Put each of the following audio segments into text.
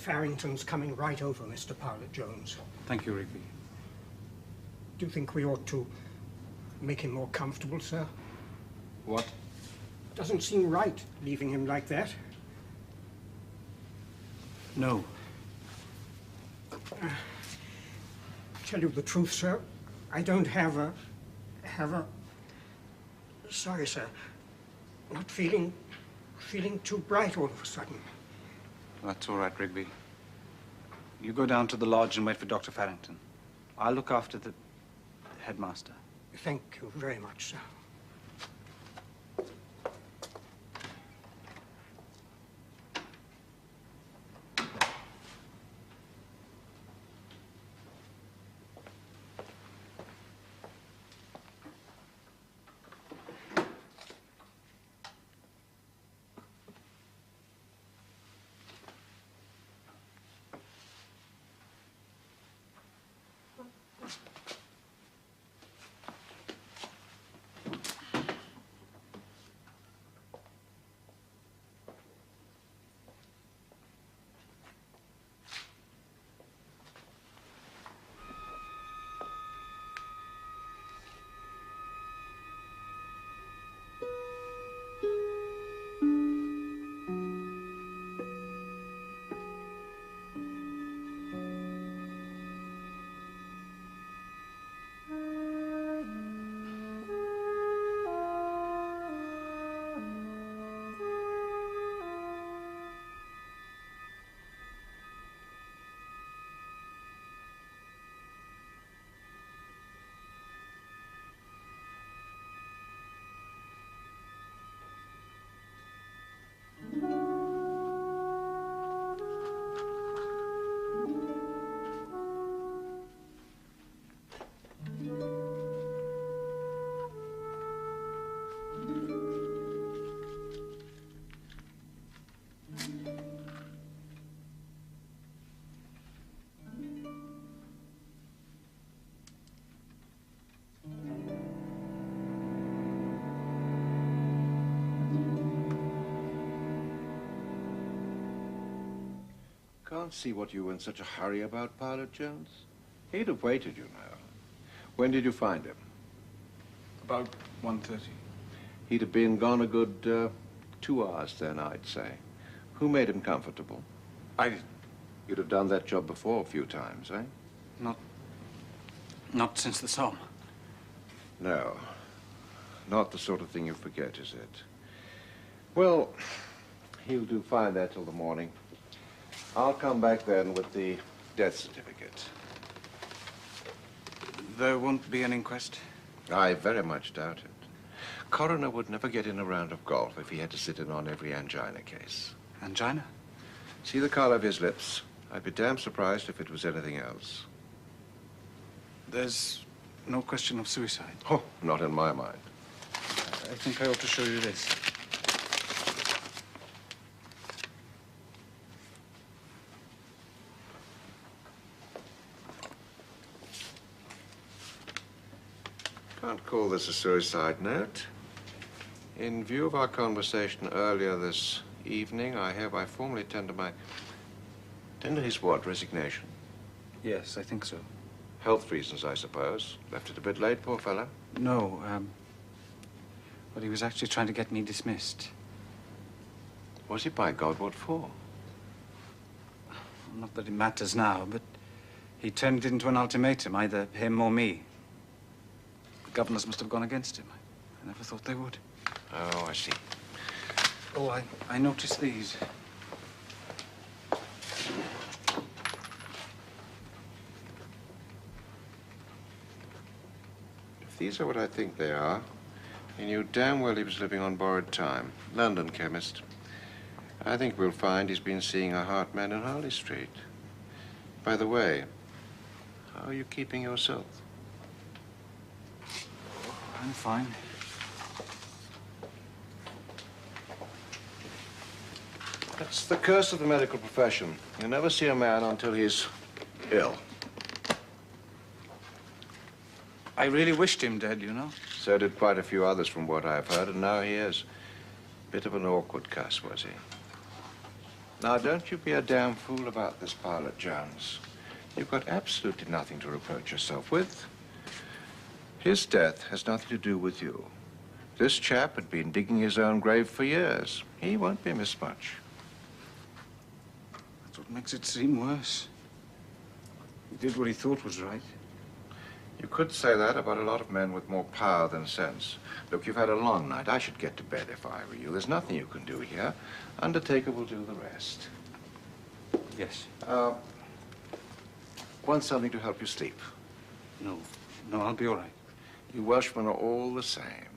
Farrington's coming right over, Mr. Pilot Jones. Thank you, Rigby. Do you think we ought to make him more comfortable, sir? What? Doesn't seem right, leaving him like that. No. Tell you the truth, sir, I don't have a... Sorry, sir. Not feeling too bright all of a sudden. That's all right, Rigby. You go down to the lodge and wait for Dr. Farrington. I'll look after the headmaster. Thank you very much, sir. Can't see what you were in such a hurry about, Pilot Jones. He'd have waited, you know. When did you find him? About 1:30. He'd have been gone a good 2 hours then, I'd say. Who made him comfortable? I did. You'd have done that job before a few times, eh? Not since the Somme. No. Not the sort of thing you forget, is it? Well, he'll do fine there till the morning. I'll come back then with the death certificate. There won't be an inquest? I very much doubt it. Coroner would never get in a round of golf if he had to sit in on every angina case. Angina? See the color of his lips? I'd be damn surprised if it was anything else. There's no question of suicide? Oh, not in my mind. I think I ought to show you this. Can't call this a suicide note. In view of our conversation earlier this evening, I hereby formally tender his what, resignation? Yes, I think so. Health reasons, I suppose. Left it a bit late, poor fellow. No, well, he was actually trying to get me dismissed. Was he, by God? What for? Not that it matters now, but he turned it into an ultimatum, either him or me. The governors must have gone against him. I never thought they would. Oh, I see. Oh, I noticed these. If these are what I think they are, he knew damn well he was living on borrowed time. London chemist. I think we'll find he's been seeing a heart man in Harley Street. By the way, how are you keeping yourself? I'm fine. That's the curse of the medical profession. You never see a man until he's ill. I really wished him dead, you know. So did quite a few others from what I've heard, and now he is. Bit of an awkward cuss, was he? Now, don't you be a damn fool about this pilot, Jones. You've got absolutely nothing to reproach yourself with. His death has nothing to do with you. This chap had been digging his own grave for years. He won't be missed much. That's what makes it seem worse. He did what he thought was right. You could say that about a lot of men with more power than sense. Look, you've had a long night. I should get to bed if I were you. There's nothing you can do here. Undertaker will do the rest. Yes. Want something to help you sleep? No, I'll be all right. You Welshmen are all the same.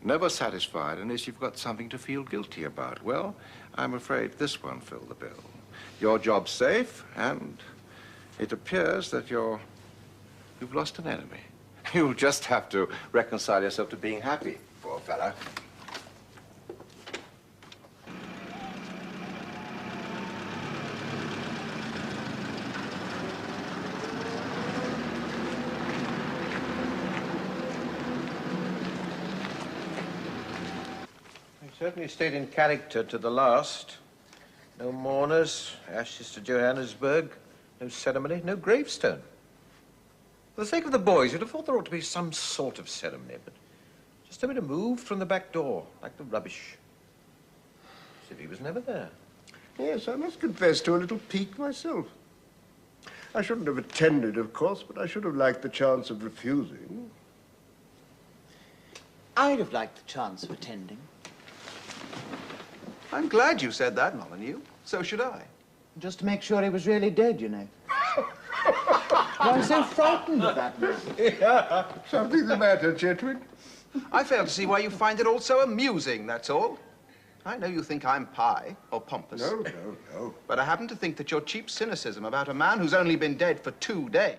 Never satisfied unless you've got something to feel guilty about. Well, I'm afraid this won't fill the bill. Your job's safe, and it appears that you've lost an enemy. You'll just have to reconcile yourself to being happy, poor fella. Certainly stayed in character to the last. No mourners, ashes to Johannesburg, no ceremony, no gravestone. For the sake of the boys, you'd have thought there ought to be some sort of ceremony, but just a bit moved from the back door, like the rubbish. As if he was never there. Yes, I must confess to a little pique myself. I shouldn't have attended, of course, but I should have liked the chance of refusing. I'd have liked the chance of attending. I'm glad you said that, Molyneux. So should I. Just to make sure he was really dead, you know. I'm so frightened of that man. Yeah, something the matter, Chetwynd? I fail to see why you find it all so amusing, that's all. I know you think I'm pie, or pompous. No. But I happen to think that your cheap cynicism about a man who's only been dead for 2 days